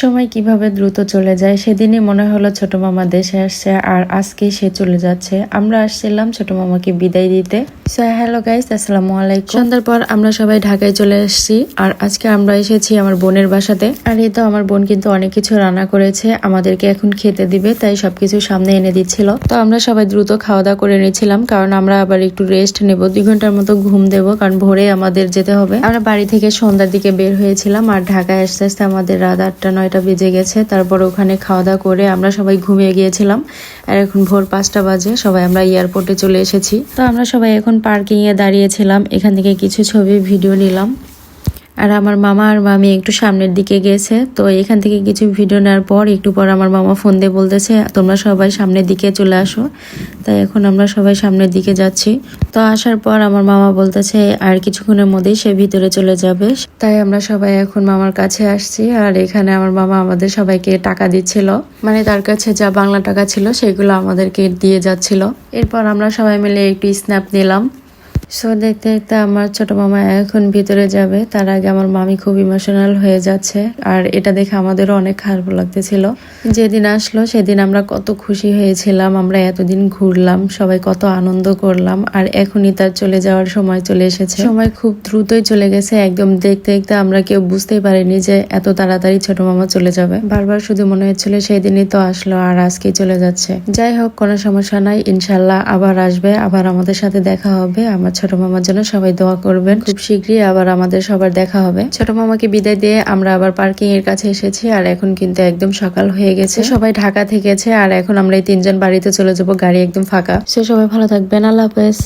সময় কিভাবে দ্রুত চলে যায়। সেদিনই মনে হলো ছোট মামা দেশে আসছে আর আজকে সে চলে যাচ্ছে। আমরা আসছিলাম ছোট মামাকে বিদায় দিতে। সো হ্যালো গাইস, আসসালামু আলাইকুম। সন্ধ্যার পর আমরা সবাই ঢাকায় চলে এসেছি আর আজকে আমরা এসেছি আমার বোনের বাসাতে। আর এই তো আমার বোন কিন্তু অনেক কিছু রান্না করেছে, আমাদেরকে এখন খেতে দিবে, তাই সবকিছু সামনে এনে দিচ্ছিল। তো আমরা সবাই দ্রুত খাওয়া দাওয়া করে নিয়েছিলাম, কারণ আমরা আবার একটু রেস্ট নেব, 2 ঘন্টার মতো ঘুম দেব, কারণ ভোরে আমাদের যেতে হবে। আমরা বাড়ি থেকে সন্ধ্যার দিকে বের হয়েছিলাম আর ঢাকায় আসতে আসতে আমাদের রাত 8টা-9টা বেজে গেছে। তারপর ওখানে খাওয়া দাওয়া করে আমরা সবাই ঘুমিয়ে গিয়েছিলাম আর এখন ভোর 5টা বাজে। সবাই আমরা এয়ারপোর্টে চলে এসেছি। তো আমরা সবাই এখন পার্কিং এ দাঁড়িয়েছিলাম, এখান থেকে কিছু ছবি ভিডিও নিলাম। আর আমার মামা আর মামি একটু সামনের দিকে গেছে, তো এখান থেকে কিছু ভিডিও নেওয়ার পর একটু পর আমার মামা ফোন দিয়ে বলতেছে তোমরা সবাই সামনের দিকে চলে আসো। তাই এখন আমরা সবাই সামনের দিকে যাচ্ছি। তো আসার পর আমার মামা বলতেছে আর কিছুক্ষণের মধ্যেই সে ভিতরে চলে যাবে। তাই আমরা সবাই এখন মামার কাছে আসছি আর এখানে আমার মামা আমাদের সবাইকে টাকা দিচ্ছিল, মানে তার কাছে যা বাংলা টাকা ছিল সেগুলো আমাদেরকে দিয়ে যাচ্ছিল। এরপর আমরা সবাই মিলে একটু স্ন্যাপ নিলাম। সো দেখতে দেখতে আমার ছোট মামা এখন ভিতরে যাবে, তার আগে আমার মামি খুব ইমোশনাল হয়ে যাচ্ছে আর এটা দেখে আমাদেরও অনেক খারাপ লাগতেছিল। যেদিন আসলো সেদিন আমরা কত খুশি হয়েছিলাম, আমরা এতদিন ঘুরলাম, সবাই কত আনন্দ করলাম আর এখনই তার চলে যাওয়ার সময় চলে এসেছে। সময় খুব দ্রুতই চলে গেছে, একদম দেখতে দেখতে আমরা কেউ বুঝতেই পারিনি যে এত তাড়াতাড়ি ছোট মামা চলে যাবে। বারবার শুধু মনে হচ্ছিল সেই দিনই তো আসলো আর আজকেই চলে যাচ্ছে। যাই হোক, কোনো সমস্যা নাই, ইনশাল্লাহ আবার আসবে, আবার আমাদের সাথে দেখা হবে। আমার ছোট মামার জন্য সবাই দোয়া করবেন, খুব শীঘ্রই আবার আমাদের সবার দেখা হবে। ছোট মামাকে বিদায় দিয়ে আমরা আবার পার্কিং এর কাছে এসেছি আর এখন কিন্তু একদম সকাল হয়ে গেছে। সবাই ঢাকা থেকেছে আর এখন আমরা এই 3জন বাড়িতে চলে যাব, গাড়ি একদম ফাঁকা। সে সবাই ভালো থাকবেন, আল্লাহ হাফেজ।